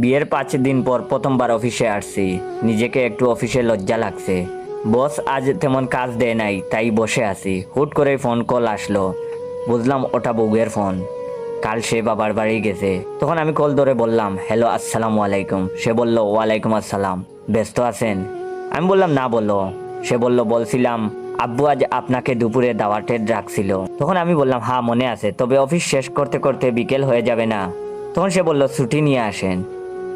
বিয়ের 5 দিন পর প্রথমবার অফিসে আসছি। নিজেকে একটু অফিসে লজ্জা লাগছে। বস আজ তেমন কাজ দেয় নাই, তাই বসে আছি। হুট করে ফোন কল আসলো। বুঝলাম ওটা বউয়ের ফোন। কাল সে বাবার বাড়ি গেছে। তখন আমি কল ধরে বললাম, হ্যালো, আসসালামু আলাইকুম। সে বলল, ওয়ালাইকুম আসসালাম। ব্যস্ত আছেন? আমি বললাম, না, বলো। সে বলল, বলছিলাম আব্বু আজ আপনাকে দুপুরে দাওয়াতের ডাকছিল। তখন আমি বললাম, হ্যাঁ মনে আছে, তবে অফিস শেষ করতে করতে বিকেল হয়ে যাবে না? তখন সে বলল, ছুটি নিয়ে আসেন।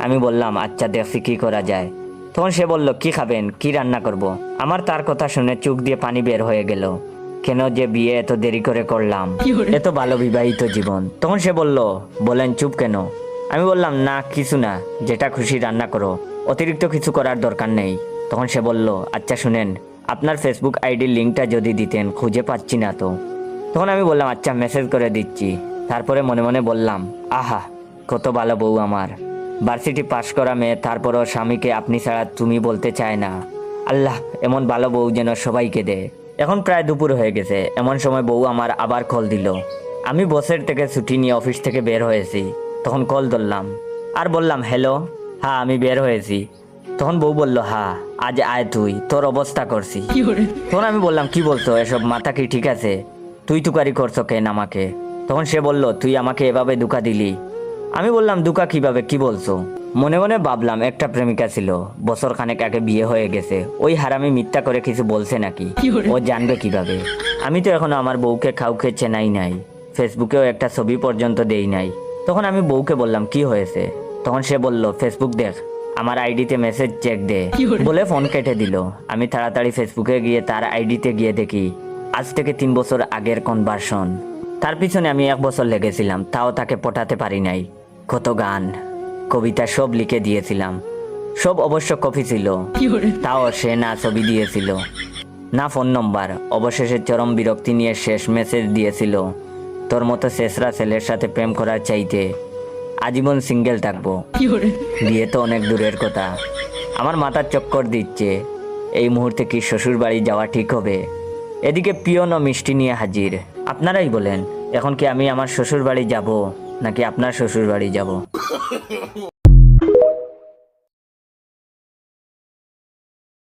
আমি বললাম, আচ্ছা, দেখছি কি করা যায়। তখন সে বলল, কি খাবেন, কি রান্না করব? আমার তার কথা শুনে চোখ দিয়ে পানি বের হয়ে গেল। কেন যে বিয়ে এত দেরি করে করলাম, এত ভালো বিবাহিত জীবন। তখন সে বলল, বলেন চুপ কেন? আমি বললাম, না কিছু না, যেটা খুশি রান্না করো, অতিরিক্ত কিছু করার দরকার নেই। তখন সে বলল, আচ্ছা শুনেন, আপনার ফেসবুক আইডির লিঙ্কটা যদি দিতেন, খুঁজে পাচ্ছি না তো। তখন আমি বললাম, আচ্ছা মেসেজ করে দিচ্ছি। তারপরে মনে মনে বললাম, আহা, কত ভালো বউ আমার। ভার্সিটি পাশ করা মেয়ে, তারপরও স্বামীকে আপনি ছাড়া তুমি বলতে চায় না। আল্লাহ এমন ভালো বউ যেন সবাইকে দেয়। এখন প্রায় দুপুর হয়ে গেছে। এমন সময় বউ আমার আবার কল দিল। আমি বসের থেকে ছুটি নিয়ে অফিস থেকে বের হয়েছি। তখন কল ধরলাম আর বললাম, হ্যালো, হ্যাঁ আমি বের হয়েছি। তখন বউ বলল, হ্যাঁ আজ আয় তুই, তোর অবস্থা করছি। তখন আমি বললাম, কি বলছো এসব, মাথা কি ঠিক আছে? তুই তুকারি করছো কেন আমাকে? তখন সে বলল, তুই আমাকে এভাবে ধোঁকা দিলি। আমি বললাম, ধোঁকা কিভাবে, কি বলছো? মনে মনে ভাবলাম, একটা প্রেমিকা ছিল, বছর খানেক আগে বিয়ে হয়ে গেছে। ওই হারামি মিথ্যা করে কিছু বলছে নাকি? ও জানবে কিভাবে? আমি তো এখনো আমার বউকে কাউকে চেনাই নাই, ফেসবুকেও একটা ছবি পর্যন্ত দেই নাই। তখন আমি বউকে বললাম, কি হয়েছে? তখন সে বলল, ফেসবুক দেখ, আমার আইডিতে মেসেজ চেক দে, বলে ফোন কেটে দিল। আমি তাড়াতাড়ি ফেসবুকে গিয়ে তার আইডিতে গিয়ে দেখি আজ থেকে 3 বছর আগের কনভার্সন। তার পিছনে আমি 1 বছর লেগেছিলাম, তাও তাকে পটাতে পারি নাই। কত গান, কবিতা সব লিখে দিয়েছিলাম। সব অবশ্য কপি ছিল, তাও সে না ছবি দিয়েছিল, না ফোন নম্বর। অবশেষে চরম বিরক্তি নিয়ে শেষ মেসেজ দিয়েছিল, তোর মতো শেষরা ছেলের সাথে প্রেম করার চাইতে আজীবন সিঙ্গেল থাকবো। বিয়ে তো অনেক দূরের কথা। আমার মাথার চক্কর দিচ্ছে। এই মুহূর্তে কি শ্বশুর বাড়ি যাওয়া ঠিক হবে? এদিকে পিয়ন ও মিষ্টি নিয়ে হাজির। আপনারাই বলেন, এখন কি আমি আমার শ্বশুর বাড়ি যাব নাকি আপনার শ্বশুর বাড়ি যাব?